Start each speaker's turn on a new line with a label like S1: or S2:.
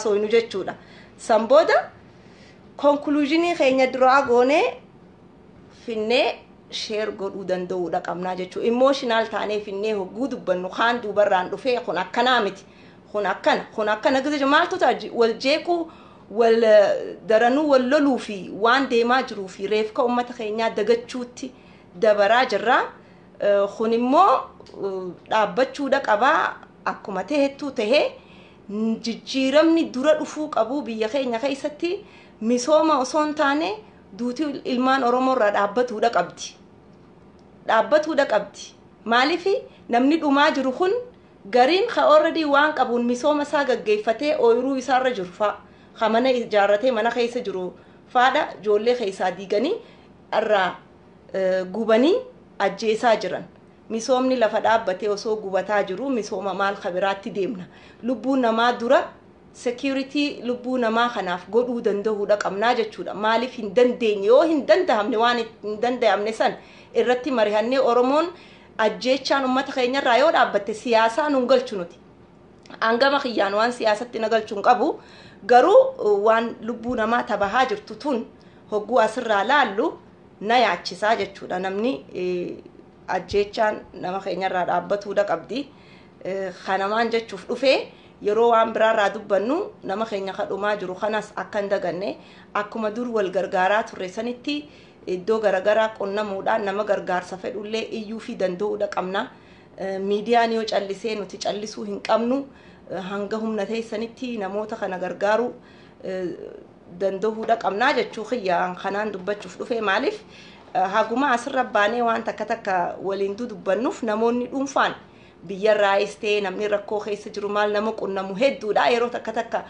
S1: soinu jechuudha. Samboda conclusionii keenya duraa goonee finnee share godhuu danda'uudha qabnaa jechuudha. Emotional taanee finnee hogguu dubbannu kaan duubarraan dhufee kun akkanaa miti. Kun akkana gizee maaltu ta'a wal jeequu wal daranuu wal loluu fi waan deemaa jiruu fi reefka uummata keenyaa dagachuutti dabaraa jirra. Kun immoo dhaabbachuudha qabaa akkuma ta'etu tahee jijjiiramni dura dhufuu qabu biyya keenya keessatti misooma osoo hin taane duutii ilmaan Oromoo irraa dhaabbatuudha qabdi. Maaliif namni dhumaa jiru kun gariin ka already waan qabuun misooma isaa gaggeeffatee ooyiruu isaarra jiru fa'a mana ijaarratee mana keessa jiru faadha ijoollee keessaa diiganii irraa gubanii ajjeesaa jiran. Misoomni lafa dhaabbatee osoo gubataa jiru misooma maal kabiraatti deemna. Lubbuu namaa dura security lubbuu namaa kanaaf godhuu danda'uudha qabnaa jechuudha. Maaliif hin dandeenye yoo hin danda'amne waan hin danda'amne san irratti marihannee Oromoon ajjeechaan uummata keenyarraa yoo dhaabbatte siyaasaa nun galchu nuti. Hangama kiyyaan waan siyaasatti na galchuun qabu garuu waan lubbuu namaa tabahaa jirtu tun hogguu asirraa laallu na yaachisaa jechuudha. Namni ajjeechaan nama keenyarraa dhaabbatuudha qabdi. Kanamaan jechuuf dhufee yeroo waan biraarraa dubbannu nama keenya kadhumaa jiru kanas akka hin daganne akkuma dur wal gargaaraa turre sanitti iddoo garagaraa qonnamuudhaan nama gargaarsa fedhullee iyyuu fi danda'uudha qabna. Miidiyaan yoo callisee nuti callisuu hin qabnu hanga humna teessanitti namoota kana gargaaruu danda'uudha qabnaa jechuu kiyyaan kanaan dubbachuuf dhufee maaliif haguma asirra baanee waan takka waliin dubbannuuf namoonni dhuunfaan biyyarraa istee namni rakkoo keessa jiru maal nama qunnamu hedduudha yeroo takka